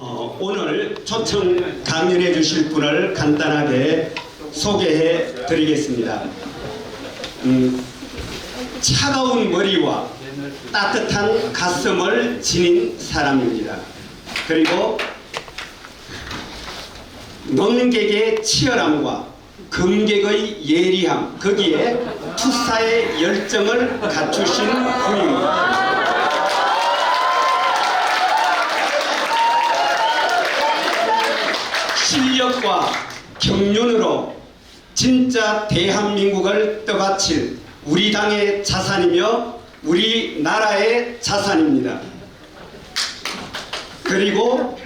오늘 초청 강연해 주실 분을 간단하게 소개해 드리겠습니다. 차가운 머리와 따뜻한 가슴을 지닌 사람입니다. 그리고 논객의 치열함과 검객의 예리함, 거기에 투사의 열정을 갖추신 분입니다. 실력과 경륜으로 진짜 대한민국을 떠받칠 우리 당의 자산이며 우리 나라의 자산입니다. 그리고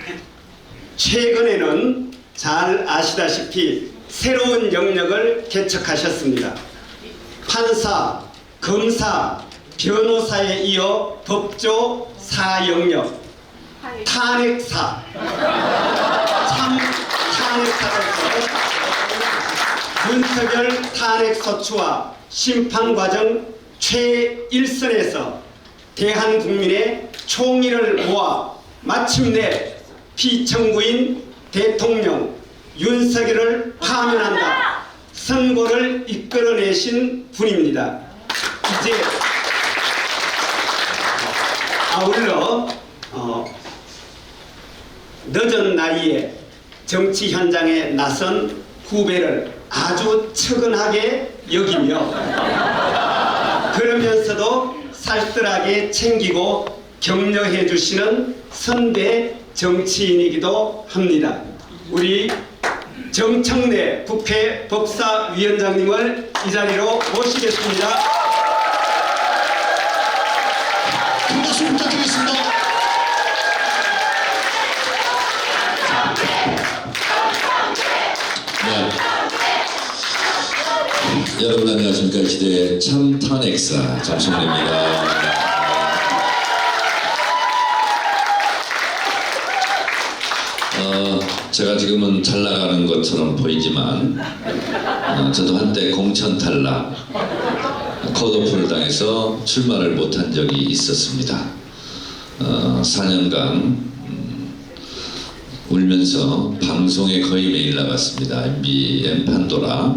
최근에는 잘 아시다시피 새로운 영역을 개척하셨습니다. 판사, 검사, 변호사에 이어 법조 4영역, 탄핵사, 참 탄핵사로서 윤석열 탄핵소추와 심판과정 최일선에서 대한국민의 총의를 모아 마침내 피청구인 대통령 윤석열을 파면한다 선고를 이끌어내신 분입니다. 이제 아울러 늦은 나이에 정치 현장에 나선 후배를 아주 측은하게 여기며 그러면서도 살뜰하게 챙기고 격려해 주시는 선배 정치인이기도 합니다. 우리 정청래 국회 법사위원장님을 이 자리로 모시겠습니다. 큰 박수 부탁드리겠습니다. 네. 여러분 안녕하십니까. 시대의 참 탄핵사 정청래입니다. 제가 지금은 잘 나가는 것처럼 보이지만 저도 한때 공천 탈락 컷오프를 당해서 출마를 못한 적이 있었습니다. 4년간 울면서 방송에 거의 매일 나갔습니다. MBN 판도라,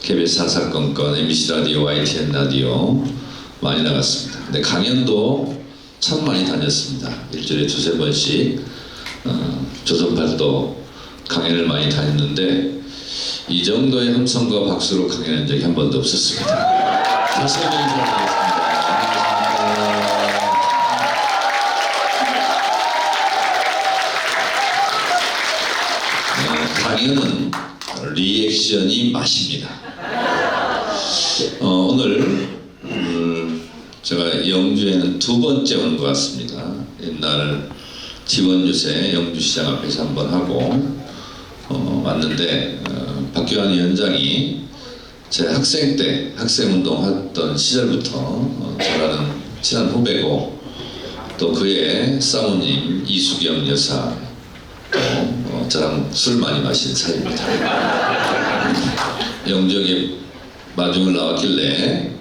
KBS 사사건건, MBC 라디오, YTN 라디오 많이 나갔습니다. 근데 강연도 참 많이 다녔습니다. 일주일에 두세 번씩 조선팔도 강연을 많이 다녔는데 이 정도의 함성과 박수로 강연한 적이 한 번도 없었습니다. 다시 한번 인사드리겠습니다. 강연은 리액션이 맛입니다. 오늘 제가 영주에는 두 번째 온 것 같습니다. 옛날 지원유세 영주시장 앞에서 한번 하고 왔는데 박규환 위원장이 제 학생 때 학생운동 했던 시절부터 저라는 친한 후배고 또 그의 사모님 이수경 여사 또 저랑 술 많이 마신 사이입니다. 영주역에 마중을 나왔길래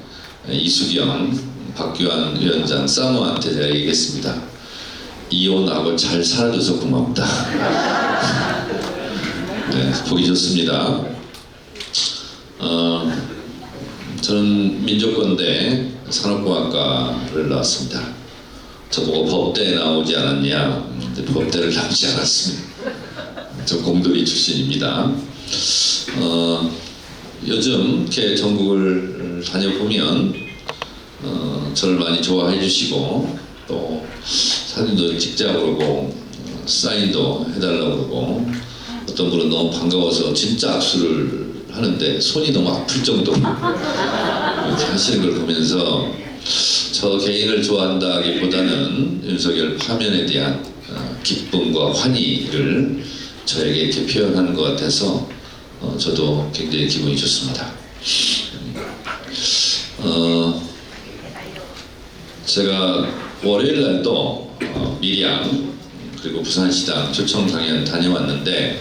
이수경 박규환 위원장 사모한테 제가 얘기했습니다. 이혼하고 잘 살아줘서 고맙다. 네, 보기 좋습니다. 저는 민족건대 산업공학과를 나왔습니다. 저보고 법대에 나오지 않았냐? 근데 법대를 나오지 않았습니다. 저 공돌이 출신입니다. 요즘 이렇게 전국을 다녀보면 저를 많이 좋아해 주시고 또 사진도 찍자고 그러고 사인도 해달라고 그러고 어떤 분은 너무 반가워서 진짜 악수를 하는데 손이 너무 아플 정도로 하시는 걸 보면서 저 개인을 좋아한다기보다는 윤석열 파면에 대한 기쁨과 환희를 저에게 이렇게 표현하는 것 같아서 저도 굉장히 기분이 좋습니다. 제가 월요일 날도 밀양 그리고 부산시당 초청 강연 다녀왔는데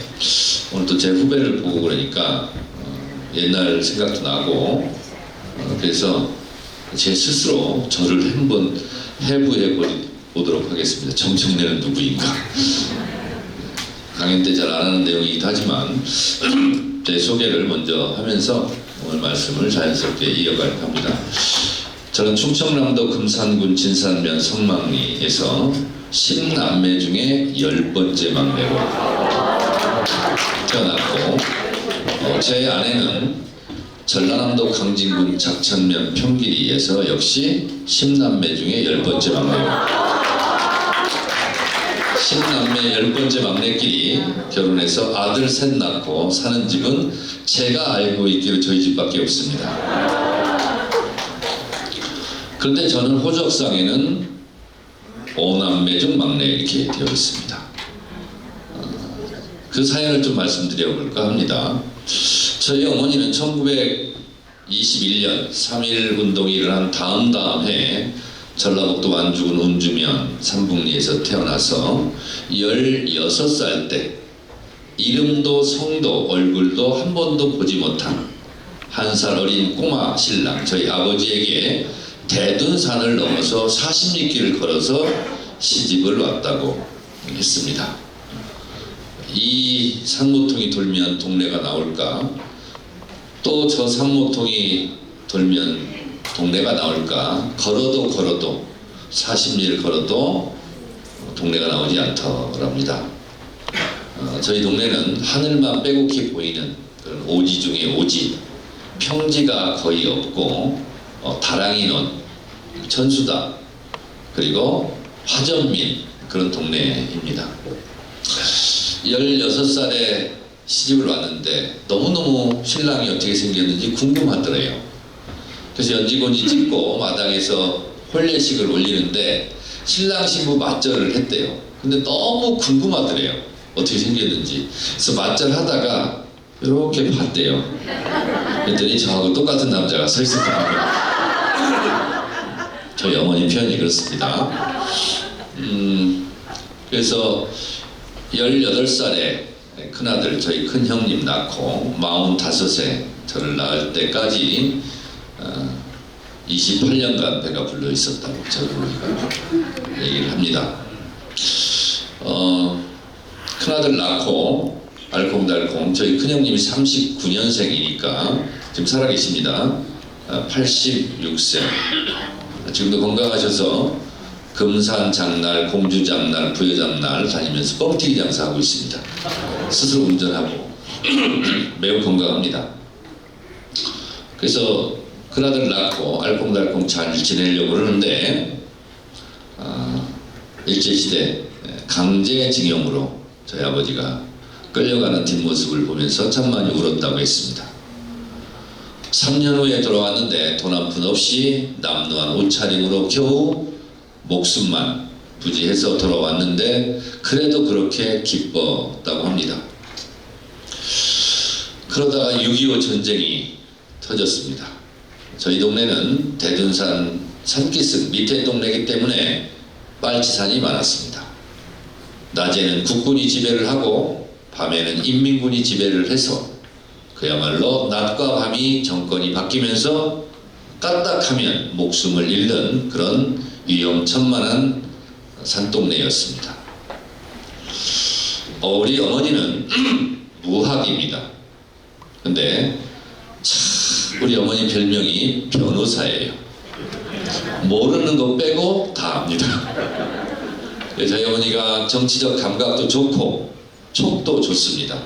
오늘 또 제 후배를 보고 그러니까 옛날 생각도 나고 그래서 제 스스로 저를 한번 해부해 보도록 하겠습니다. 정청래는 누구인가? 강연 때 잘 안 하는 내용이기도 하지만 제 소개를 먼저 하면서 오늘 말씀을 자연스럽게 이어갈까 합니다. 저는 충청남도 금산군 진산면 성막리에서 10남매 중에 10번째 막내로 태어났고 제 아내는 전라남도 강진군 작천면 평길이에서 역시 10남매 중에 10번째 막내로 10남매 10번째 막내끼리 결혼해서 아들 셋 낳고 사는 집은 제가 알고 있기로 저희 집밖에 없습니다. 그런데 저는 호적상에는 5남매 중 막내 이렇게 되어 있습니다. 그 사연을 좀 말씀드려 볼까 합니다. 저희 어머니는 1921년 3.1 운동이 일어난 다음 해에 전라북도 완주군 운주면 삼북리에서 태어나서 16살 때 이름도 성도 얼굴도 한 번도 보지 못한 한 살 어린 꼬마 신랑 저희 아버지에게 대둔산을 넘어서 40리길을 걸어서 시집을 왔다고 했습니다. 이 산모통이 돌면 동네가 나올까? 또 저 산모통이 돌면 동네가 나올까? 걸어도 40리를 걸어도 동네가 나오지 않더랍니다. 저희 동네는 하늘만 빼곡히 보이는 그런 오지 중에 오지, 평지가 거의 없고 다랑이논, 천수다, 그리고 화전민 그런 동네입니다. 16살에 시집을 왔는데 너무너무 신랑이 어떻게 생겼는지 궁금하더래요. 그래서 연지곤지 찍고 마당에서 혼례식을 올리는데 신랑 신부 맞절을 했대요. 근데 너무 궁금하더래요. 어떻게 생겼는지. 그래서 맞절하다가 이렇게 봤대요. 그랬더니 저하고 똑같은 남자가 서 있었더라고요. 저희 어머니 표현이 그렇습니다. 그래서 18살에 큰아들 저희 큰형님 낳고 45세 저를 낳을 때까지 28년간 배가 불러 있었다고 저를 얘기를 합니다. 큰아들 낳고 알콩달콩 저희 큰형님이 39년생이니까 지금 살아계십니다. 86세. 지금도 건강하셔서 금산 장날, 공주 장날, 부여 장날 다니면서 뻥튀기 장사하고 있습니다. 스스로 운전하고 매우 건강합니다. 그래서 큰아들 낳고 알콩달콩 잘 지내려고 그러는데 일제시대 강제징용으로 저희 아버지가 끌려가는 뒷모습을 보면서 참 많이 울었다고 했습니다. 3년 후에 돌아왔는데 돈 한 푼 없이 남루한 옷차림으로 겨우 목숨만 부지해서 돌아왔는데 그래도 그렇게 기뻤다고 합니다. 그러다가 6.25 전쟁이 터졌습니다. 저희 동네는 대둔산 산기슭 밑에 동네이기 때문에 빨치산이 많았습니다. 낮에는 국군이 지배를 하고 밤에는 인민군이 지배를 해서 그야말로 낮과 밤이 정권이 바뀌면서 까딱하면 목숨을 잃는 그런 위험천만한 산동네였습니다. 우리 어머니는 무학입니다. 근데 참 우리 어머니 별명이 변호사예요. 모르는 거 빼고 다 압니다. 저희 어머니가 정치적 감각도 좋고 촉도 좋습니다.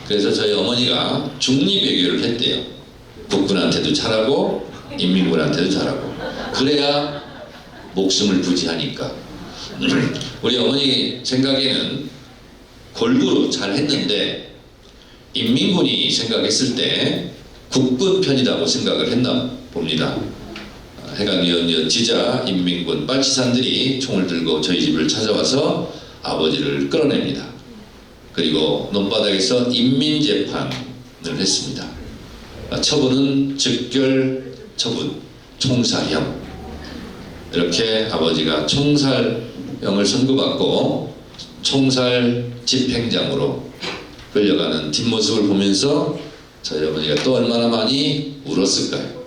그래서 저희 어머니가 중립외교를 했대요. 국군한테도 잘하고 인민군한테도 잘하고. 그래야 목숨을 부지하니까. 우리 어머니 생각에는 골고루 잘 했는데 인민군이 생각했을 때 국군 편이라고 생각을 했나 봅니다. 해가 뉘엿뉘엿지자 인민군 빨치산들이 총을 들고 저희 집을 찾아와서 아버지를 끌어냅니다. 그리고 논바닥에서 인민재판을 했습니다. 처분은 즉결 처분, 총살형. 이렇게 아버지가 총살형을 선고받고 총살 집행장으로 끌려가는 뒷모습을 보면서 저희 어머니가 또 얼마나 많이 울었을까요?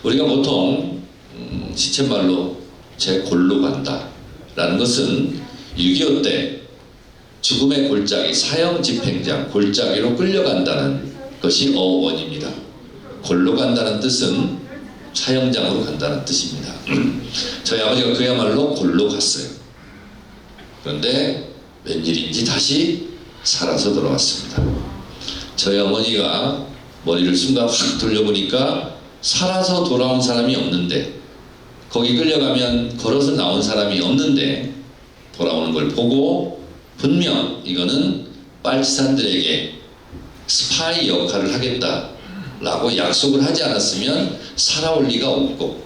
우리가 보통 시쳇말로 제 골로 간다 라는 것은 6.25 때 죽음의 골짜기, 사형 집행장, 골짜기로 끌려간다는 것이 어원입니다. 골로 간다는 뜻은 사형장으로 간다는 뜻입니다. 저희 아버지가 그야말로 골로 갔어요. 그런데 웬일인지 다시 살아서 돌아왔습니다. 저희 어머니가 머리를 순간 확 돌려보니까 살아서 돌아온 사람이 없는데, 거기 끌려가면 걸어서 나온 사람이 없는데 돌아오는 걸 보고 분명 이거는 빨치산들에게 스파이 역할을 하겠다라고 약속을 하지 않았으면 살아올 리가 없고,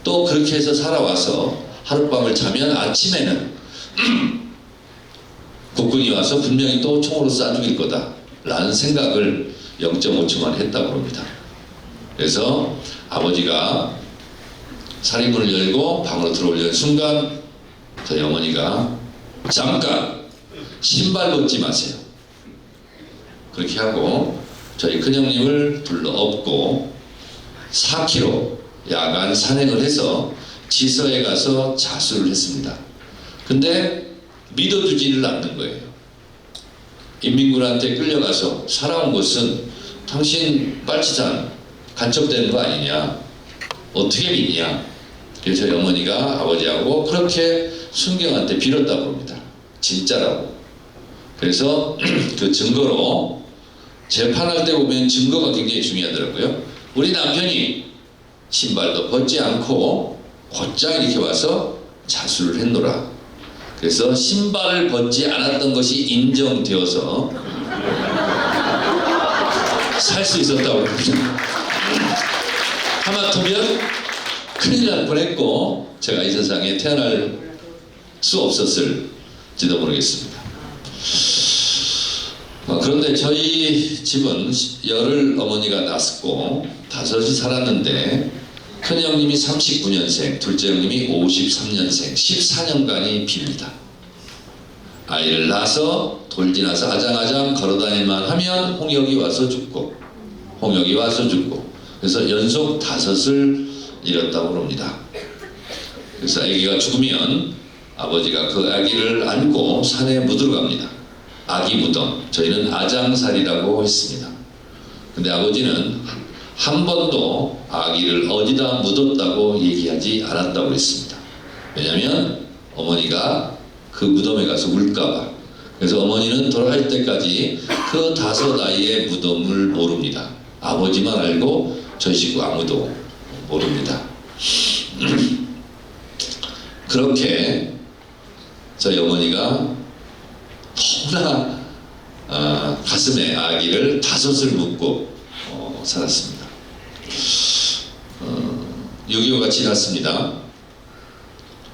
또 그렇게 해서 살아와서 하룻밤을 자면 아침에는 국군이 와서 분명히 또 총으로 쏴 죽일 거다 라는 생각을 0.5초만 했다고 합니다. 그래서 아버지가 살인문을 열고 방으로 들어오려는 순간 저희 어머니가 잠깐 신발 벗지 마세요, 그렇게 하고 저희 큰형님을 불러 업고 4km 야간 산행을 해서 지서에 가서 자수를 했습니다. 근데 믿어주지를 않는 거예요. 인민군한테 끌려가서 살아온 것은 당신 빨치산 간첩되는 거 아니냐, 어떻게 믿냐. 그래서 저희 어머니가 아버지하고 그렇게 순경한테 빌었다고 합니다. 진짜라고. 그래서 그 증거로 재판할 때 보면 증거가 굉장히 중요하더라고요. 우리 남편이 신발도 벗지 않고 곧장 이렇게 와서 자수를 했노라. 그래서 신발을 벗지 않았던 것이 인정되어서 살 수 있었다고 합니다. 하마터면 큰일 날 뻔했고 제가 이 세상에 태어날 수 없었을지도 모르겠습니다. 그런데 저희 집은 열을 어머니가 낳았고 5이 살았는데 큰형님이 39년생, 둘째 형님이 53년생, 14년간이 빕니다. 아이를 낳아서 돌지나서 아장아장 걸어다닐만 하면 홍역이 와서 죽고, 홍역이 와서 죽고, 그래서 연속 5을 잃었다고 합니다. 그래서 아기가 죽으면 아버지가 그 아기를 안고 산에 묻으러 갑니다. 아기 무덤, 저희는 아장살이라고 했습니다. 근데 아버지는 한 번도 아기를 어디다 묻었다고 얘기하지 않았다고 했습니다. 왜냐하면 어머니가 그 무덤에 가서 울까봐. 그래서 어머니는 돌아갈 때까지 그 5 아이의 무덤을 모릅니다. 아버지만 알고 저희 식구 아무도 모릅니다. 그렇게 저희 어머니가 너무나 가슴에 아기를 5을 묻고 살았습니다. 6.25가 지났습니다.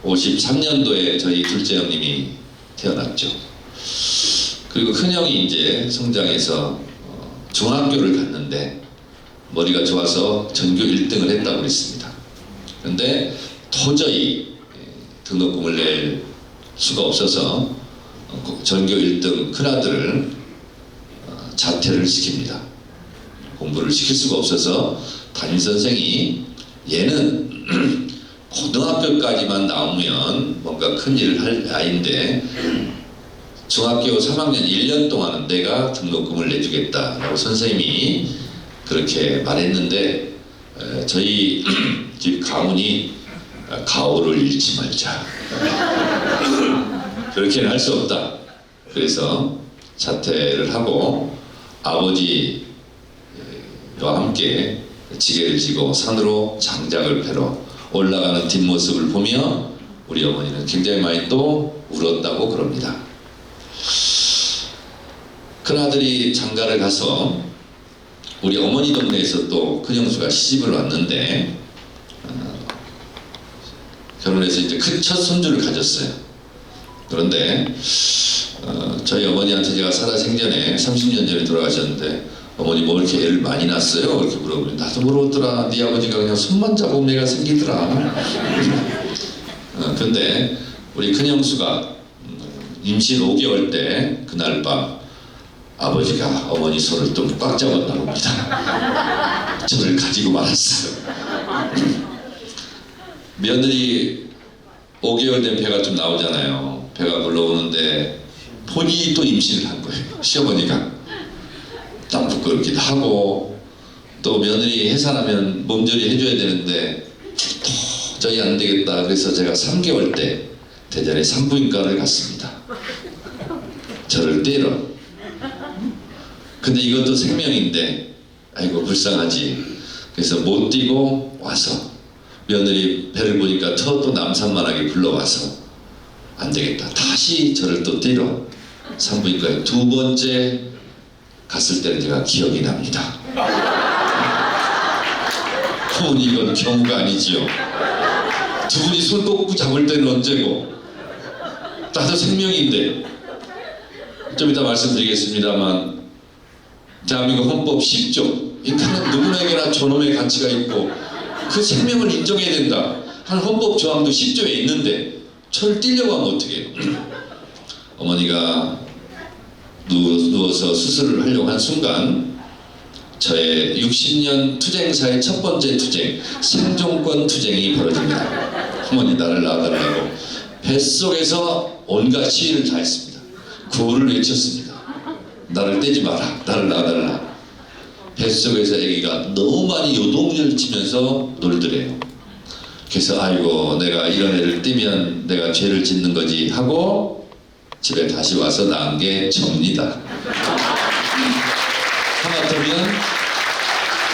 53년도에 저희 둘째 형님이 태어났죠. 그리고 큰형이 이제 성장해서 중학교를 갔는데 머리가 좋아서 전교 1등을 했다고 그랬습니다. 그런데 도저히 등록금을 낼 수가 없어서 전교 1등 큰아들을 자퇴를 시킵니다. 공부를 시킬 수가 없어서 담임선생이 얘는 고등학교까지만 나오면 뭔가 큰일을 할 아이인데 중학교 3학년 1년 동안은 내가 등록금을 내주겠다라고 선생님이 그렇게 말했는데 저희 집 가문이 가오를 잃지 말자, 그렇게는 할 수 없다. 그래서 자퇴를 하고 아버지와 함께 지게를 지고 산으로 장작을 패러 올라가는 뒷모습을 보며 우리 어머니는 굉장히 많이 또 울었다고 그럽니다. 큰아들이 장가를 가서 우리 어머니 동네에서 또 큰형수가 시집을 왔는데 결혼해서 이제 큰 첫 손주를 가졌어요. 그런데 저희 어머니한테 제가 살아생전에 30년 전에 돌아가셨는데 어머니 뭐 이렇게 애를 많이 낳았어요? 이렇게 물어보면 나도 모르더라. 네 아버지가 그냥 손만 잡으면 애가 생기더라. 근데 우리 큰형수가 임신 5개월 때 그날 밤 아버지가 어머니 손을 또 꽉 잡았나 봅니다. 저를 가지고 말았어요. 며느리 5개월 된 배가 좀 나오잖아요. 배가 물러오는데 본인이 또 임신을 한 거예요. 시어머니가. 딱 부끄럽기도 하고, 또 며느리 해산하면 몸조리 해줘야 되는데 도저히 안 되겠다. 그래서 제가 3개월 때 대전에 산부인과를 갔습니다. 저를 때려. 근데 이것도 생명인데 아이고 불쌍하지. 그래서 못 뛰고 와서 며느리 배를 보니까 또 남산만하게 불러와서 안 되겠다. 다시 저를 또 때려. 산부인과에 2번째 갔을 때는 제가 기억이 납니다. 어머니 이건 경우가 아니지요. 두 분이 손 꽂고 잡을 때는 언제고. 나도 생명인데. 좀 이따 말씀드리겠습니다만 대한민국 헌법 10조 인간은 누구에게나 존엄의 가치가 있고 그 생명을 인정해야 된다 하는 헌법 조항도 10조에 있는데 저를 뛰려고 하면 어떻게 해요? 어머니가 누워서 수술을 하려고 한 순간 저의 60년 투쟁사의 첫 번째 투쟁, 생존권 투쟁이 벌어집니다. 어머니 나를 낳아달라고 뱃속에서 온갖 시위를 다 했습니다. 구호를 외쳤습니다. 나를 떼지 마라. 나를 낳아달라. 뱃속에서 아기가 너무 많이 요동을 치면서 놀더래요. 그래서 아이고 내가 이런 애를 떼면 내가 죄를 짓는 거지 하고 집에 다시 와서 낳은 게 접니다. 하마터면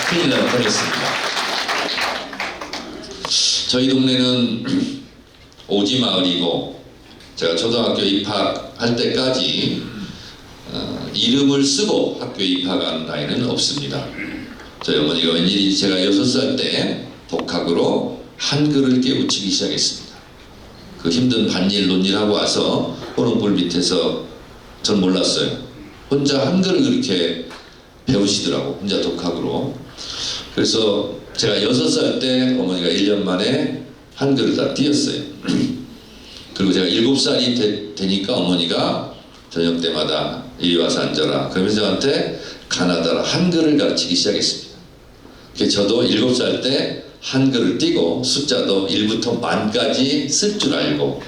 큰일 날 뻔했습니다. 저희 동네는 오지 마을이고 제가 초등학교 입학할 때까지 이름을 쓰고 학교에 입학한 나이는 없습니다. 저희 어머니가 웬일인지 제가 6살 때 독학으로 한글을 깨우치기 시작했습니다. 그 힘든 반일 논일하고 와서 호롱불 밑에서 전 몰랐어요. 혼자 한글을 그렇게 배우시더라고. 혼자 독학으로. 그래서 제가 6살 때 어머니가 1년 만에 한글을 다 띄었어요. 그리고 제가 7살이 되니까 어머니가 저녁 때마다 이리 와서 앉아라. 그러면서 저한테 가나다라 한글을 가르치기 시작했습니다. 그래서 저도 7살 때 한글을 띄고 숫자도 1부터 만까지 쓸 줄 알고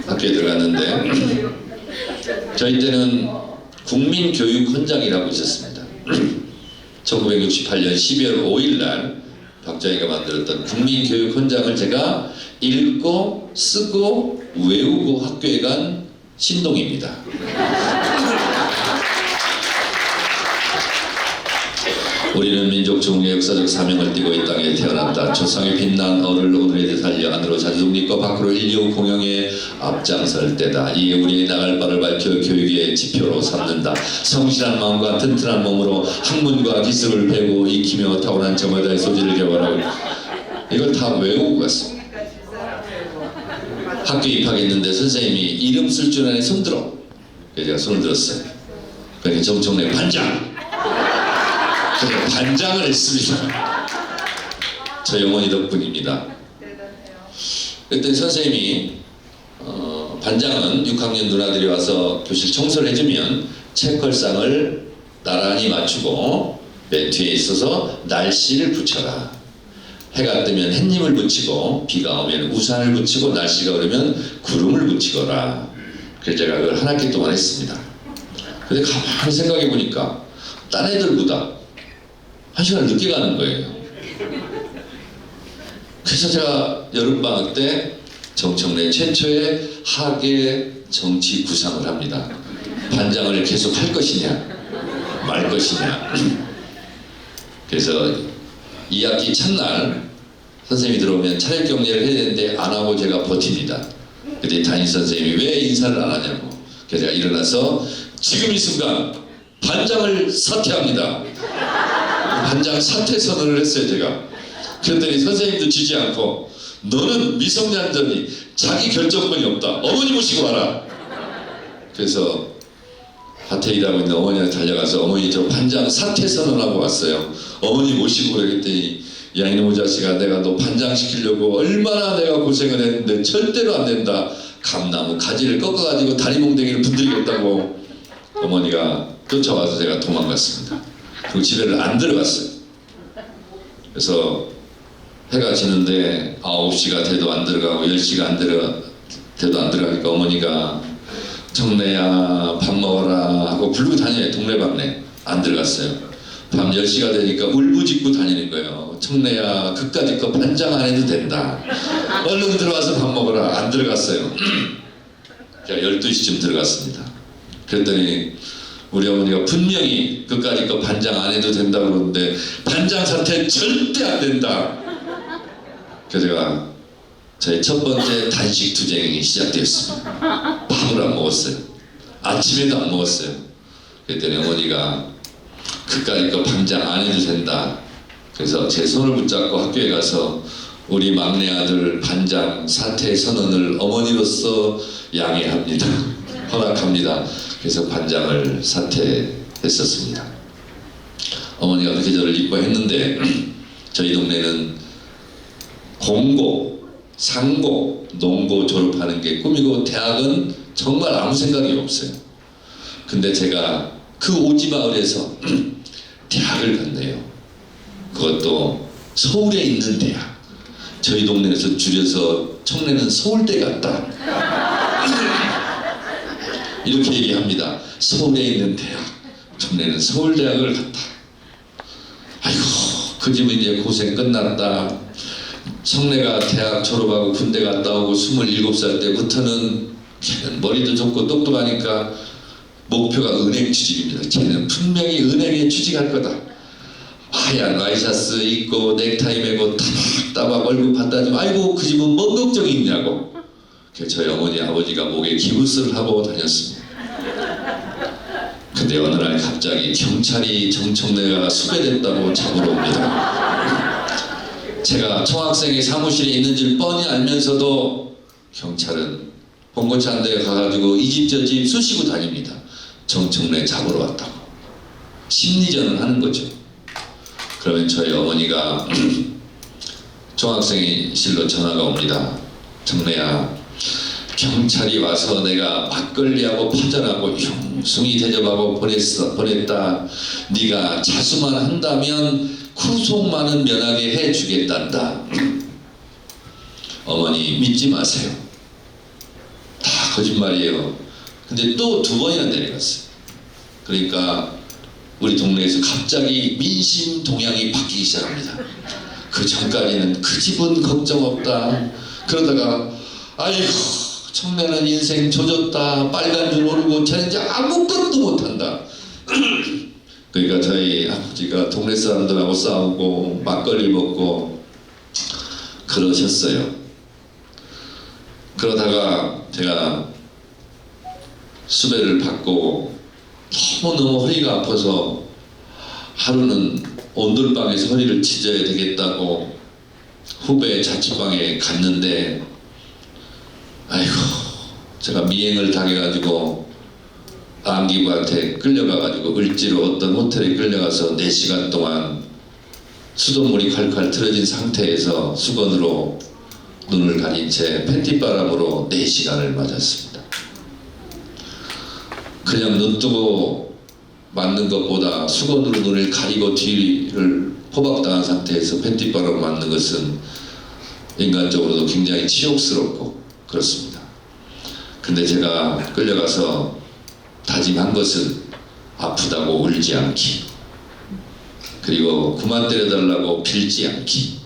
학교에 들어갔는데 저희 때는 국민교육헌장이라고 있었습니다. 1968년 12월 5일 날 박정희가 만들었던 국민교육헌장을 제가 읽고 쓰고 외우고 학교에 간 신동입니다. 우리는 민족 중흥의 역사적 사명을 띠고 이 땅에 태어났다. 조상의 빛난 어를 오늘에 살려 안으로 자주 독립과 밖으로 인류 공영에 앞장설 때다. 이게 우리의 나갈 바를 밝혀 교육의 지표로 삼는다. 성실한 마음과 튼튼한 몸으로 학문과 기술을 배우고 익히며 타고난 저마다의 소질을 개발하고 이걸 다 외우고 갔습니다. 학교 입학했는데 선생님이 이름 쓸 줄 아는 손 들어. 그래서 제가 손을 들었어요. 그러니까 정청래 반장. 그래서 반장을 했습니다. 저희 어머니 덕분입니다. 그때 선생님이 반장은 6학년 누나들이 와서 교실 청소를 해주면 책걸상을 나란히 맞추고 맨 뒤에 있어서 날씨를 붙여라. 해가 뜨면 햇님을 붙이고 비가 오면 우산을 붙이고 날씨가 오르면 구름을 붙이거라. 그래서 제가 그걸 한 학기 동안 했습니다. 근데 가만히 생각해 보니까 딴 애들보다 1시간 늦게 가는 거예요. 그래서 제가 여름방학 때 정청래 최초의 학예 정치 구상을 합니다. 반장을 계속 할 것이냐 말 것이냐. 그래서 2학기 첫날 선생님이 들어오면 차례 경례를 해야 되는데 안 하고 제가 버팁니다. 그때 담임 선생님이 왜 인사를 안 하냐고. 그래서 제가 일어나서 지금 이 순간 반장을 사퇴합니다. 반장 사퇴 선언을 했어요. 제가. 그랬더니 선생님도 지지 않고 너는 미성년자니 자기 결정권이 없다. 어머니 모시고 와라. 그래서 밭에 일하고 있는 어머니한테 달려가서 어머니 저 반장 사퇴 선언하고 왔어요. 어머니 모시고 그랬더니 야 이놈의 자식아 내가 너 반장 시키려고 얼마나 내가 고생을 했는데 절대로 안 된다. 감나무 가지를 꺾어가지고 다리 몽댕이를 분들이겠다고 어머니가 쫓아와서 제가 도망갔습니다. 그리고 집에를 안 들어갔어요. 그래서 해가 지는데 9시가 돼도 안 들어가고 10시가 안 돼도 안 들어가니까 어머니가 청래야 밥 먹어라 하고 부르고 다녀요. 동네방네. 안 들어갔어요. 밤 10시가 되니까 울부짖고 다니는 거예요. 청래야 그까짓 거 반장 안 해도 된다. 얼른 들어와서 밥 먹어라. 안 들어갔어요. 제가 12시쯤 들어갔습니다. 그랬더니 우리 어머니가 분명히 그까짓 거 반장 안 해도 된다고 그러는데 반장 사태 절대 안 된다. 그래서 제가 저희 첫 번째 단식 투쟁이 시작되었습니다. 밥을 안 먹었어요. 아침에도 안 먹었어요. 그랬더니 어머니가 그까짓 거 반장 안 해도 된다. 그래서 제 손을 붙잡고 학교에 가서 우리 막내 아들 반장 사퇴 선언을 어머니로서 양해합니다. 허락합니다. 그래서 반장을 사퇴했었습니다. 어머니가 그렇게 저를 이뻐했는데 저희 동네는 공고, 상고, 농고 졸업하는 게 꿈이고 대학은 정말 아무 생각이 없어요. 근데 제가 그 오지마을에서 대학을 갔네요. 그것도 서울에 있는 대학. 저희 동네에서 줄여서 청래는 서울대 같다. 이렇게 얘기합니다. 서울에 있는 대학. 청래는 서울대학을 갔다. 아이고, 그 집은 이제 고생 끝났다. 청래가 대학 졸업하고 군대 갔다 오고 27살 때부터는 걔는 머리도 좋고 똑똑하니까 목표가 은행 취직입니다. 걔는 분명히 은행에 취직할 거다. 하얀 와이셔츠 입고 넥타이 메고 따박 얼굴 갖다 주면 아이고 그 집은 뭔 걱정이 있냐고. 그래서 저희 어머니 아버지가 목에 기부스를 하고 다녔습니다. 근데 어느 날 갑자기 경찰이 정청래가 수배됐다고 잡으러 옵니다. 제가 총학생회 사무실에 있는 줄 뻔히 알면서도 경찰은 봉고차 한 대 가가지고 이 집 저 집 쑤시고 다닙니다. 정청래 잡으러 왔다고. 심리전을 하는 거죠. 그러면 저희 어머니가 총학생회실로 전화가 옵니다. 청래야, 경찰이 와서 내가 막걸리하고 파전하고 흉숭이 대접하고 보냈다. 네가 자수만 한다면 후속만은 면하게 해주겠단다. 어머니 믿지 마세요. 다 거짓말이에요. 근데 또 2번이나 내려갔어요. 그러니까 우리 동네에서 갑자기 민심 동향이 바뀌기 시작합니다. 그 전까지는 그 집은 걱정 없다. 그러다가 아이고 청래는 인생 조졌다. 빨간 줄 모르고 쟤는 이제 아무것도 못한다. 그러니까 저희 아버지가 동네 사람들하고 싸우고 막걸리 먹고 그러셨어요. 그러다가 제가 수배를 받고 너무너무 허리가 아파서 하루는 온돌방에서 허리를 찢어야 되겠다고 후배 자취방에 갔는데 아이고 제가 미행을 당해가지고 안기부한테 끌려가가지고 을지로 어떤 호텔에 끌려가서 4시간 동안 수돗물이 칼칼 틀어진 상태에서 수건으로 눈을 가린 채 팬티바람으로 4시간을 맞았습니다. 그냥 눈 뜨고 맞는 것보다 수건으로 눈을 가리고 뒤를 포박당한 상태에서 팬티바람 맞는 것은 인간적으로도 굉장히 치욕스럽고 그렇습니다. 근데 제가 끌려가서 다짐한 것은 아프다고 울지 않기, 그리고 그만 때려달라고 빌지 않기.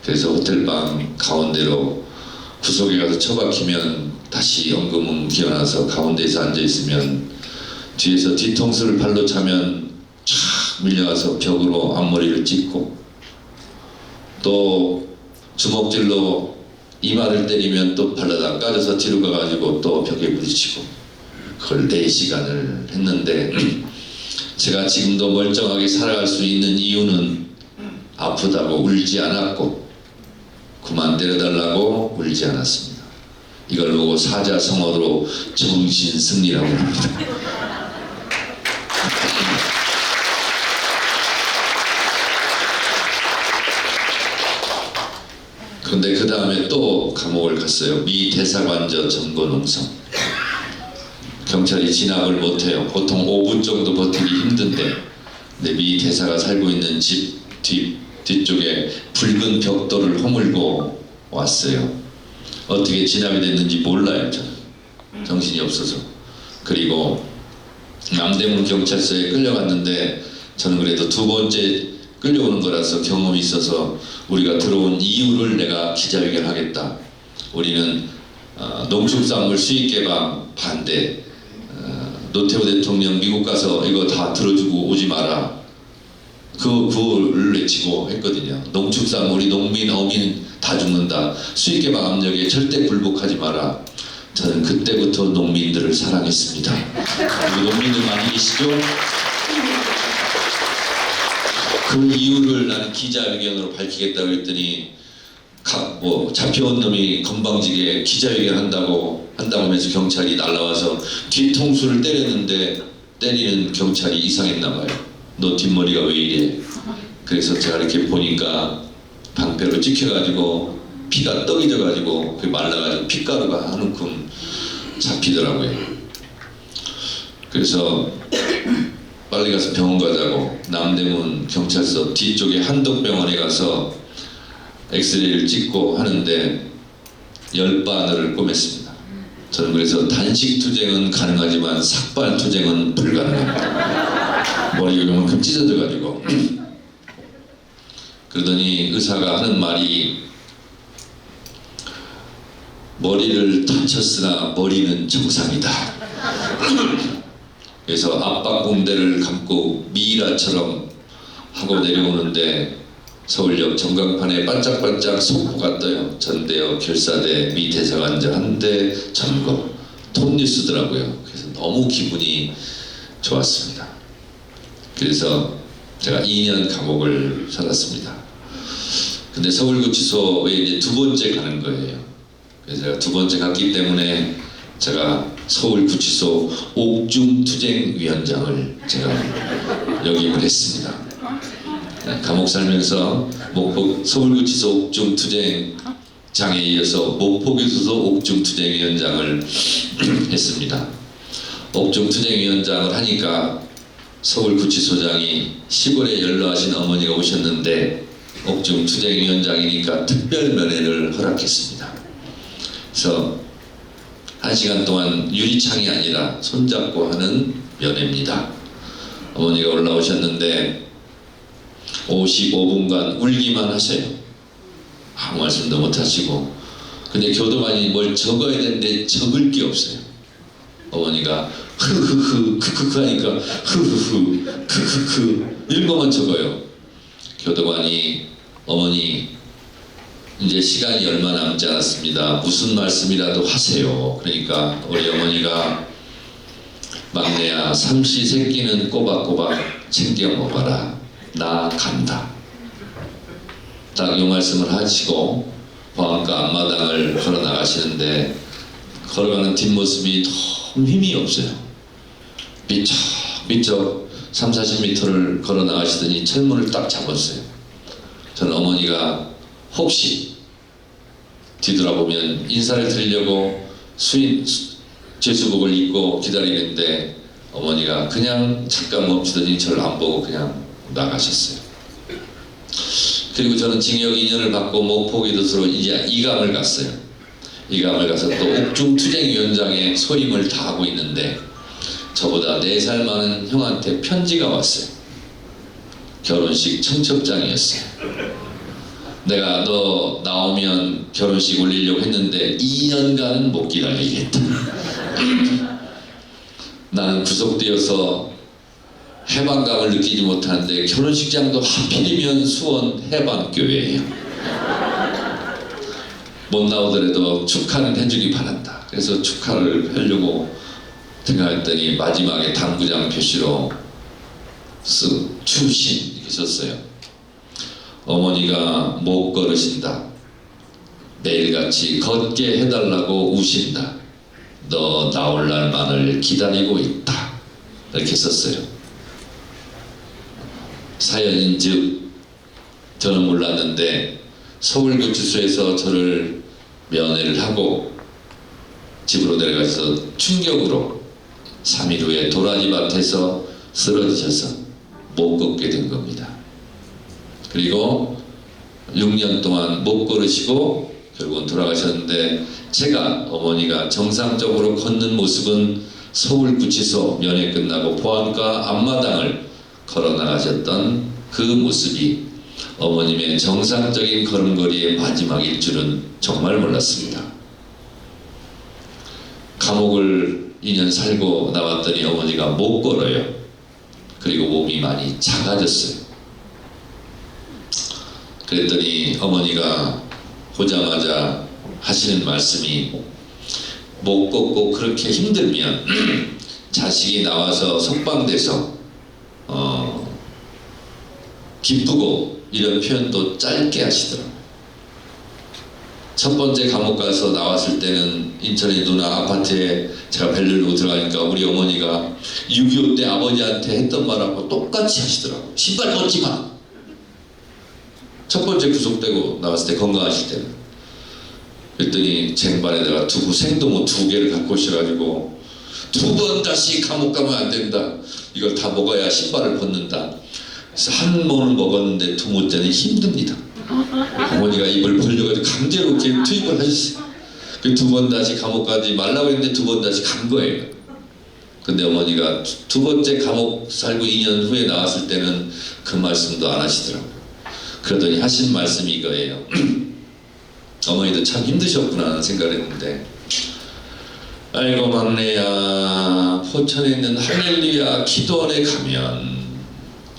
그래서 호텔방 가운데로 구석에 가서 처박히면 다시 연금은 기어나서 가운데에서 앉아있으면 뒤에서 뒤통수를 발로 차면 촥 밀려가서 벽으로 앞머리를 찢고 또 주먹질로 이마를 때리면 또 발라다 까져서 뒤로 가가지고 또 벽에 부딪히고 그걸 4시간을 했는데 제가 지금도 멀쩡하게 살아갈 수 있는 이유는 아프다고 울지 않았고 그만 때려달라고 울지 않았습니다. 이걸 보고 사자성어로 정신승리라고 합니다. 그런데 그 다음에 또 감옥을 갔어요. 미 대사관저 점거농성. 경찰이 진압을 못해요. 보통 5분 정도 버티기 힘든데, 근데 미 대사가 살고 있는 집 뒤쪽에 붉은 벽돌을 허물고 왔어요. 어떻게 진압이 됐는지 몰라요, 저는. 정신이 없어서. 그리고 남대문 경찰서에 끌려갔는데 저는 그래도 두 번째 끌려오는 거라서 경험이 있어서 우리가 들어온 이유를 내가 기자회견하겠다. 우리는 농축산물 수입 개방 반대, 노태우 대통령 미국 가서 이거 다 들어주고 오지 마라. 그걸 외치고 했거든요. 농축산물 우리 농민, 어민 다 죽는다. 수입 개방 압력에 절대 굴복하지 마라. 저는 그때부터 농민들을 사랑했습니다. 우리 농민들 많이 계시죠? 그 이유를 나는 기자회견으로 밝히겠다고 했더니 잡혀온 놈이 건방지게 기자회견 한다고 하면서 경찰이 날라와서 뒤통수를 때렸는데 때리는 경찰이 이상했나 봐요. 너 뒷머리가 왜 이래? 그래서 제가 이렇게 보니까 방패로 찍혀가지고 피가 떡이져가지고 말라가지고 핏가루가 한 움큼 잡히더라고요. 그래서 빨리 가서 병원 가자고 남대문 경찰서 뒤쪽에 한덕병원에 가서 엑스레이를 찍고 하는데 열바늘을 꿰맸습니다. 저는 그래서 단식 투쟁은 가능하지만 삭발 투쟁은 불가능합니다. 머리가 이만큼 찢어져가지고 그러더니 의사가 하는 말이 머리를 다쳤으나 머리는 정상이다. 그래서 압박붕대를 감고 미이라처럼 하고 내려오는데 서울역 전광판에 반짝반짝 속보가 떠요. 전대역 결사대 미 대사관장 한대 점거 톱뉴스더라고요. 그래서 너무 기분이 좋았습니다. 그래서 제가 2년 감옥을 살았습니다. 근데 서울구치소에 이제 두 번째 가는 거예요. 그래서 제가 두 번째 갔기 때문에 제가 서울구치소 옥중투쟁위원장을 제가 역임을 했습니다. 감옥 살면서 서울구치소 옥중투쟁장에 이어서 목포교도소 옥중투쟁위원장을 했습니다. 옥중투쟁위원장을 하니까 서울구치소장이 시골에 연로하신 어머니가 오셨는데 옥중투쟁위원장이니까 특별면회를 허락했습니다. 그래서 1시간 동안 유리창이 아니라 손잡고 하는 면회입니다. 어머니가 올라오셨는데 55분간 울기만 하세요. 아무 말씀도 못 하시고. 근데 교도관이 뭘 적어야 되는데 적을 게 없어요. 어머니가 흐흐흐 크크크 하니까 흐흐흐 크크크 이런 것만 적어요. 교도관이 어머니 이제 시간이 얼마 남지 않았습니다. 무슨 말씀이라도 하세요. 그러니까 우리 어머니가 막내야 삼시세끼는 꼬박꼬박 챙겨 먹어라. 나 간다. 딱 이 말씀을 하시고 보안과 앞마당을 걸어 나가시는데 걸어가는 뒷모습이 너무 힘이 없어요. 미적 30-40m를 걸어 나가시더니 철문을 딱 잡았어요. 저는 어머니가 혹시 뒤돌아보면 인사를 드리려고 제수복을 입고 기다리는데 어머니가 그냥 잠깐 멈추더니 저를 안 보고 그냥 나가셨어요. 그리고 저는 징역 2년을 받고 목포교도소로 이제 이감을 갔어요. 이감을 가서 또 옥중투쟁위원장의 소임을 다 하고 있는데 저보다 4살 많은 형한테 편지가 왔어요. 결혼식 청첩장이었어요. 내가 너 나오면 결혼식 올리려고 했는데 2년간은 못 기다리겠다. 나는 구속되어서 해방감을 느끼지 못하는데 결혼식장도 하필이면 수원 해방교회예요. 못 나오더라도 축하는 해주기 바란다. 그래서 축하를 하려고 생각했더니 마지막에 당구장 표시로 추신 이렇게 썼어요. 어머니가 못 걸으신다. 매일같이 걷게 해달라고 우신다. 너 나올 날만을 기다리고 있다. 이렇게 썼어요. 사연인즉 저는 몰랐는데 서울구치소에서 저를 면회를 하고 집으로 내려가서 충격으로 3일 후에 도라지밭에서 쓰러지셔서 못 걷게 된 겁니다. 그리고 6년 동안 못 걸으시고 결국은 돌아가셨는데, 제가 어머니가 정상적으로 걷는 모습은 서울구치소 면회 끝나고 보안과 앞마당을 걸어 나가셨던 그 모습이 어머님의 정상적인 걸음걸이의 마지막일 줄은 정말 몰랐습니다. 감옥을 2년 살고 나왔더니 어머니가 못 걸어요. 그리고 몸이 많이 작아졌어요. 그랬더니 어머니가 오자마자 하시는 말씀이, 못 걷고 그렇게 힘들면 자식이 나와서 석방돼서 기쁘고, 이런 표현도 짧게 하시더라고요. 첫 번째 감옥 가서 나왔을 때는 인천의 누나 아파트에 제가 벨 누르고 들어가니까 우리 어머니가 6.25 때 아버지한테 했던 말하고 똑같이 하시더라고요. 신발 벗지 마. 첫 번째 구속되고 나왔을 때, 건강하실 때는. 그랬더니 쟁반에다가 두고 생도모 2개를 갖고 오셔가지고, 2번 다시 감옥 가면 안 된다. 이걸 다 먹어야 신발을 벗는다. 그래서 한 모는 먹었는데 2모째는 힘듭니다. 어머니가 입을 벌려가지고 강제로 이렇게 투입을 하셨어요. 그 2번 다시 감옥 가지 말라고 했는데 2번 다시 간 거예요. 근데 어머니가 2번째 감옥 살고 2년 후에 나왔을 때는 그 말씀도 안 하시더라고요. 그러더니 하신 말씀이 이거예요. 어머니도 참 힘드셨구나 하는 생각을 했는데, 아이고 막내야, 포천에 있는 할렐루야 기도원에 가면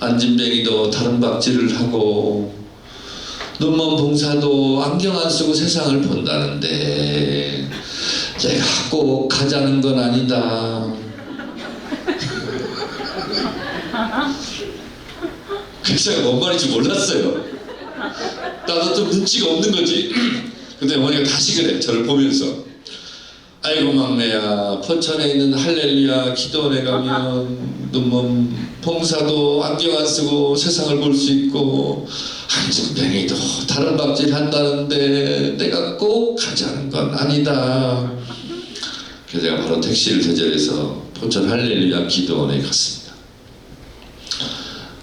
안진뱅이도 다른 박질을 하고 눈먼 봉사도 안경 안 쓰고 세상을 본다는데 내가 꼭 가자는 건 아니다. 그래서 제가 뭔 말인지 몰랐어요. 나도 좀 눈치가 없는 거지. 근데 어머니가 다시 그래, 저를 보면서. 아이고 막내야, 포천에 있는 할렐루야 기도원에 가면 눈먼 봉사도 안경 안 쓰고 세상을 볼 수 있고 한증뱅이도 다른 박질 한다는데 내가 꼭 가자는 건 아니다. 그래서 제가 바로 택시를 대절해서 포천 할렐루야 기도원에 갔습니다.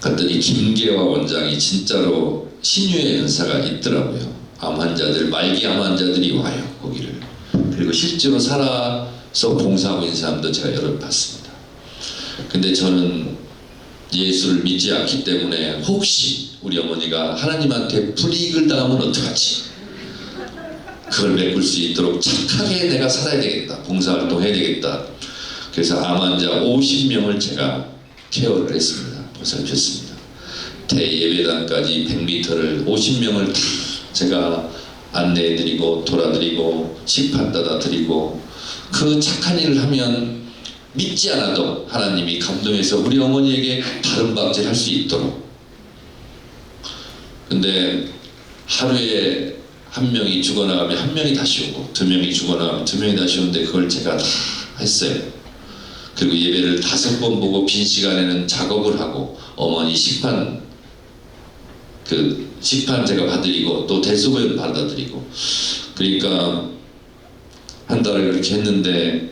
갔더니 김계화 원장이 진짜로 신유의 은사가 있더라고요. 암 환자들, 말기 암 환자들이 와요, 거기를. 그리고 실제로 살아서 봉사하고 있는 사람도 제가 여러 봤습니다. 근데 저는 예수를 믿지 않기 때문에 혹시 우리 어머니가 하나님한테 불이익을 당하면 어떡하지? 그걸 메꿀 수 있도록 착하게 내가 살아야 되겠다. 봉사활동 해야 되겠다. 그래서 암 환자 50명을 제가 케어를 했습니다. 보살폈습니다. 대예배당까지 100m를 50명을 다 제가 안내해드리고 돌아드리고 식판 따다드리고, 그 착한 일을 하면 믿지 않아도 하나님이 감동해서 우리 어머니에게 다른 박질 할 수 있도록. 근데 하루에 1명이 죽어나가면 1명이 다시 오고, 2명이 죽어나가면 2명이 다시 오는데 그걸 제가 다 했어요. 그리고 예배를 5번 보고 빈 시간에는 작업을 하고, 어머니 식판 제가 받으리고 또 대소변 받아드리고. 그러니까 한 달을 그렇게 했는데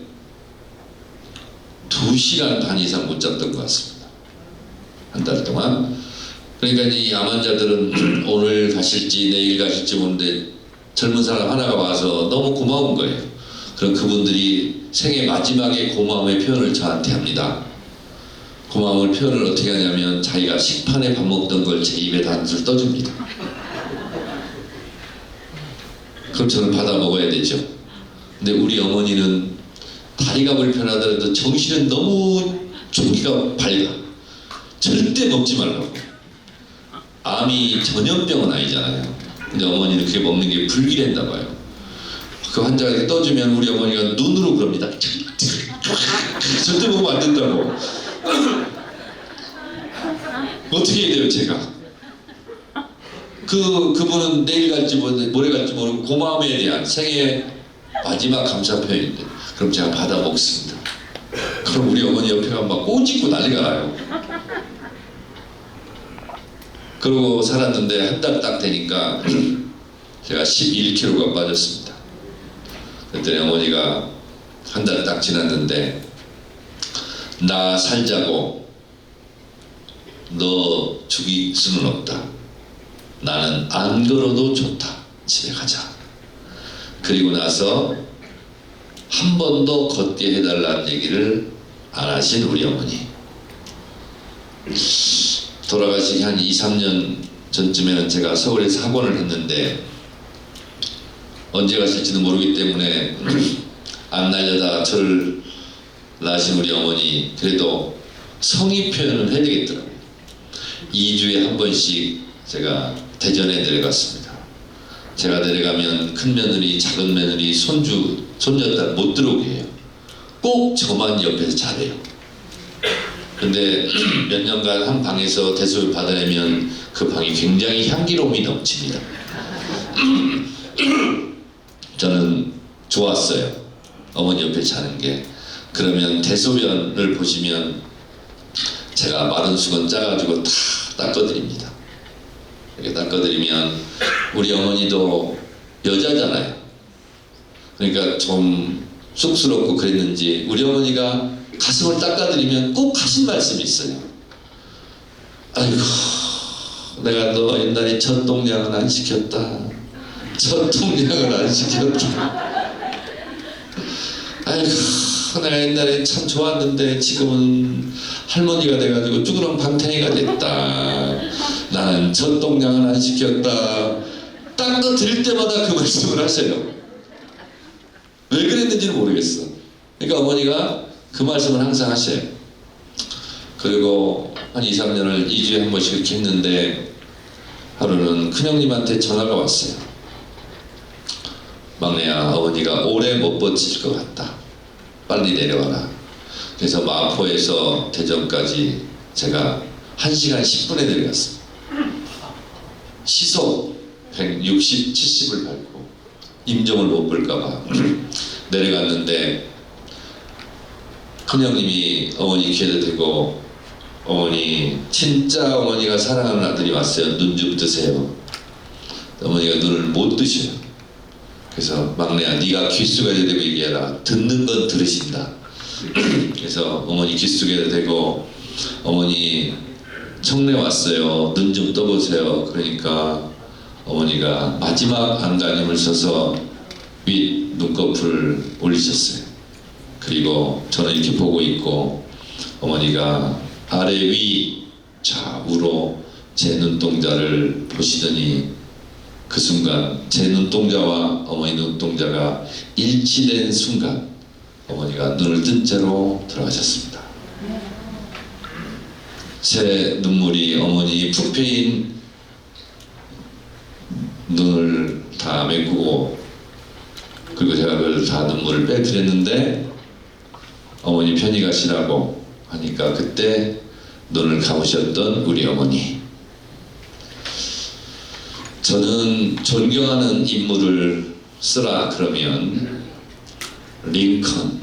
2시간 반 이상 못 잤던 것 같습니다. 한 달 동안. 그러니까 이 암 환자들은 오늘 가실지 내일 가실지 모르는데 젊은 사람 하나가 와서 너무 고마운 거예요. 그럼 그분들이 생애 마지막에 고마움의 표현을 저한테 합니다. 고마움을 표현을 어떻게 하냐면, 자기가 식판에 밥 먹던 걸 제 입에다 한술 떠줍니다. 그럼 저는 받아 먹어야 되죠. 근데 우리 어머니는 다리가 불편하더라도 정신은 너무 조기가 밝아. 절대 먹지 말라고. 암이 전염병은 아니잖아요. 근데 어머니는 그게 먹는 게 불길했나 봐요. 그 환자에게 떠주면 우리 어머니가 눈으로 그럽니다. 절대 먹으면 안 된다고. 어떻게 해야 돼요, 제가? 그분은 내일 갈지 모레 갈지 모르고 고마움에 대한 생애 마지막 감사 표현인데, 그럼 제가 받아 먹습니다. 그럼 우리 어머니 옆에 가면 막 꼬집고 난리가 나요. 그러고 살았는데 한 달 딱 되니까 제가 11kg가 빠졌습니다. 그랬더니 어머니가 한 달 딱 지났는데, 나 살자고 너 죽일 수는 없다. 나는 안 걸어도 좋다. 집에 가자. 그리고 나서 한 번도 걷게 해달라는 얘기를 안 하신 우리 어머니. 돌아가시기 한 2, 3년 전쯤에는 제가 서울에서 학원을 했는데 언제 가실지도 모르기 때문에 안 날려다 저를 낳으신 우리 어머니 그래도 성의 표현을 해야 되겠더라고요. 2주에 한 번씩 제가 대전에 내려갔습니다. 제가 내려가면 큰 며느리, 작은 며느리, 손주, 손녀딸 못 들어오게 해요. 꼭 저만 옆에서 잘해요. 근데 몇 년간 한 방에서 대소를 받아내면 그 방이 굉장히 향기로움이 넘칩니다. 저는 좋았어요. 어머니 옆에 자는 게. 그러면 대소변을 보시면 제가 마른 수건 짜가지고 다 닦아드립니다. 이렇게 닦아드리면 우리 어머니도 여자잖아요. 그러니까 좀 쑥스럽고 그랬는지 우리 어머니가 가슴을 닦아드리면 꼭 하신 말씀이 있어요. 아이고, 내가 너 옛날에 젖동량은 안 시켰다. 젖동량을 안 시켰다. 아이고, 내가 옛날에 참 좋았는데 지금은 할머니가 돼가지고 쭈그런 방탱이가 됐다. 나는 젖동량은 안 시켰다. 닦아드릴 때마다 그 말씀을 하세요. 왜 그랬는지는 모르겠어. 그러니까 어머니가 그 말씀을 항상 하셔요. 그리고 한 2, 3년을 2주에 한 번씩 이렇게 했는데 하루는 큰형님한테 전화가 왔어요. 막내야, 어머니가 오래 못 버티실 것 같다. 빨리 내려와라. 그래서 마포에서 대전까지 제가 1시간 10분에 내려갔습니다. 시속 160, 70을 밟고 임종을 못 볼까봐 내려갔는데 큰형님이 어머니 귀에다 대고 어머니, 진짜 어머니가 사랑하는 아들이 왔어요. 눈 좀 뜨세요. 어머니가 눈을 못 뜨셔요. 그래서 막내야, 네가 귓속에다 대고 얘기해라. 듣는 건 들으신다. 그래서 어머니 귓속에다 대고 어머니 청내 왔어요. 눈 좀 떠보세요. 그러니까 어머니가 마지막 안간힘을 써서 윗 눈꺼풀을 올리셨어요. 그리고 저는 이렇게 보고 있고 어머니가 아래 위 좌우로 제 눈동자를 보시더니 그 순간 제 눈동자와 어머니 눈동자가 일치된 순간 어머니가 눈을 뜬 채로 들어가셨습니다. 제 눈물이 어머니 푹패인 눈을 다 메꾸고 그리고 제가 그걸 다 눈물을 빼드렸는데 어머니 편히 가시라고 하니까 그때 눈을 감으셨던 우리 어머니. 저는 존경하는 인물을 쓰라 그러면 링컨,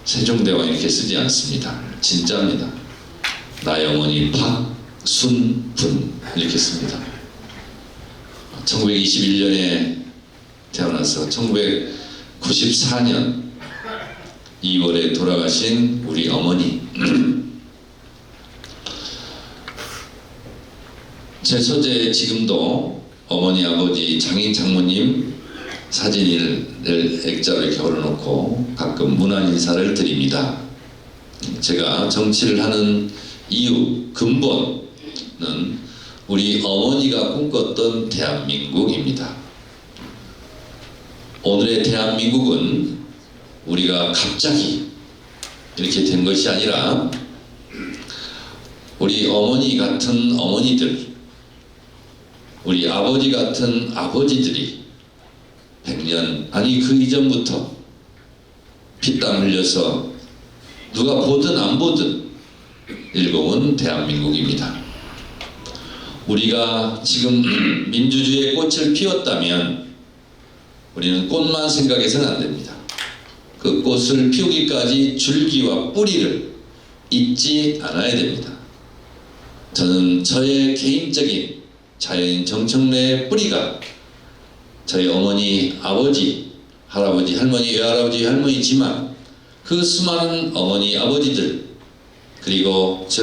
세종대왕 이렇게 쓰지 않습니다. 진짜입니다. 나의 어머니 박순분 이렇게 씁니다. 1921년에 태어나서 1994년 2월에 돌아가신 우리 어머니. 제 서재에 지금도 어머니, 아버지, 장인, 장모님 사진을 액자로 이렇게 걸어놓고 가끔 문안 인사를 드립니다. 제가 정치를 하는 이유, 근본은 우리 어머니가 꿈꿨던 대한민국입니다. 오늘의 대한민국은 우리가 갑자기 이렇게 된 것이 아니라 우리 어머니 같은 어머니들, 우리 아버지 같은 아버지들이 100년, 아니 그 이전부터 피땀 흘려서 누가 보든 안 보든 일궈온 대한민국입니다. 우리가 지금 민주주의의 꽃을 피웠다면 우리는 꽃만 생각해서는 안 됩니다. 그 꽃을 피우기까지 줄기와 뿌리를 잊지 않아야 됩니다. 저는 저의 개인적인 자연인 정청래의 뿌리가 저희 어머니, 아버지, 할아버지, 할머니, 외할아버지, 할머니지만 그 수많은 어머니, 아버지들 그리고 저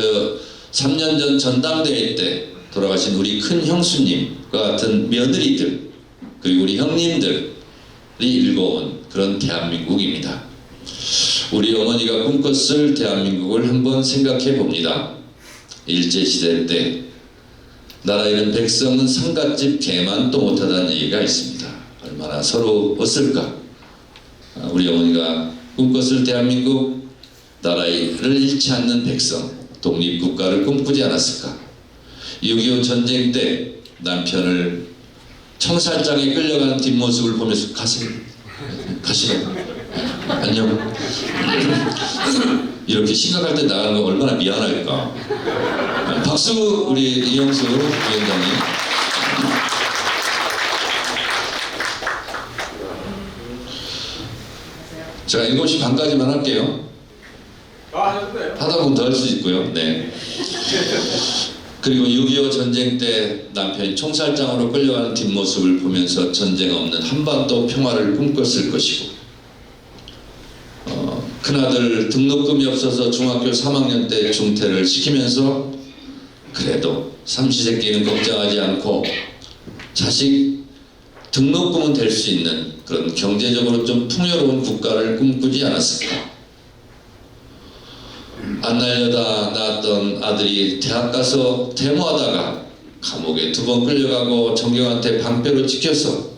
3년 전 전당대회 때 돌아가신 우리 큰 형수님과 같은 며느리들 그리고 우리 형님들 일궈온 그런 대한민국입니다. 우리 어머니가 꿈꿨을 대한민국을 한번 생각해 봅니다. 일제시대 때 나라 잃은 백성은 상갓집 개만도 못하다는 얘기가 있습니다. 얼마나 서러웠을까. 우리 어머니가 꿈꿨을 대한민국, 나라를 잃지 않는 백성, 독립국가를 꿈꾸지 않았을까. 6.25 전쟁 때 남편을 청살장에 끌려가는 뒷모습을 보면서 가세요. 안녕. 이렇게 심각할 때 나가는 거 얼마나 미안할까. 박수 우리 이영수 위원장님. 제가 7시 반까지만 할게요. 하다 보면 더 할 수 있고요. 네. 그리고 6.25 전쟁 때 남편이 총살장으로 끌려가는 뒷모습을 보면서 전쟁 없는 한반도 평화를 꿈꿨을 것이고, 큰아들 등록금이 없어서 중학교 3학년 때 중퇴를 시키면서 그래도 삼시세끼는 걱정하지 않고 자식 등록금은 될 수 있는 그런 경제적으로 좀 풍요로운 국가를 꿈꾸지 않았을까. 안 날려다 낳았던 아들이 대학 가서 데모하다가 감옥에 2번 끌려가고 정경한테 방패로 찍혀서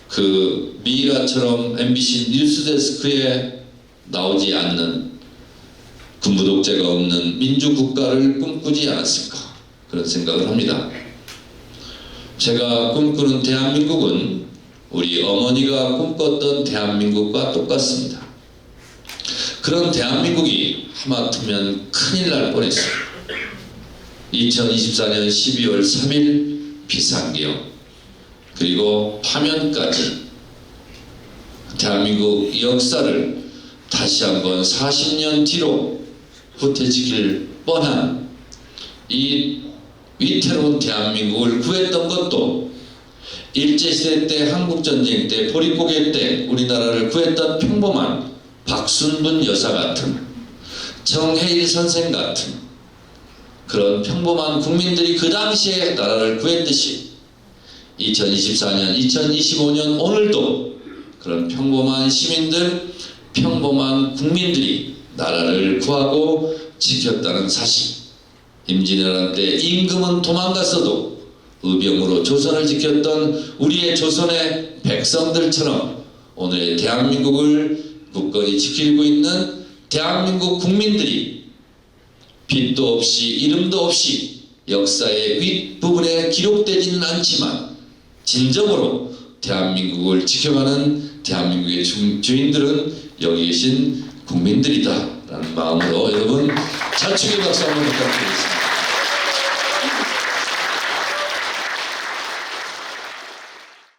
그 미이라처럼 MBC 뉴스데스크에 나오지 않는 군부독재가 없는 민주국가를 꿈꾸지 않았을까, 그런 생각을 합니다. 제가 꿈꾸는 대한민국은 우리 어머니가 꿈꿨던 대한민국과 똑같습니다. 그런 대한민국이 하마터면 큰일 날 뻔했어요. 2024년 12월 3일 비상계엄, 그리고 파면까지 대한민국 역사를 다시 한번 40년 뒤로 후퇴시킬 뻔한 이 위태로운 대한민국을 구했던 것도 일제시대 때, 한국전쟁 때, 보릿고개 때 우리나라를 구했던 평범한 박순분 여사 같은, 정해일 선생 같은 그런 평범한 국민들이 그 당시에 나라를 구했듯이 2024년, 2025년 오늘도 그런 평범한 시민들, 평범한 국민들이 나라를 구하고 지켰다는 사실. 임진왜란 때 임금은 도망갔어도 의병으로 조선을 지켰던 우리의 조선의 백성들처럼 오늘의 대한민국을 굳건히 지키고 있는 대한민국 국민들이 빛도 없이 이름도 없이 역사의 윗부분에 기록되지는 않지만 진정으로 대한민국을 지켜가는 대한민국의 주인들은 여기 계신 국민들이다 라는 마음으로 여러분 자축의 박수 한번 부탁드리겠습니다.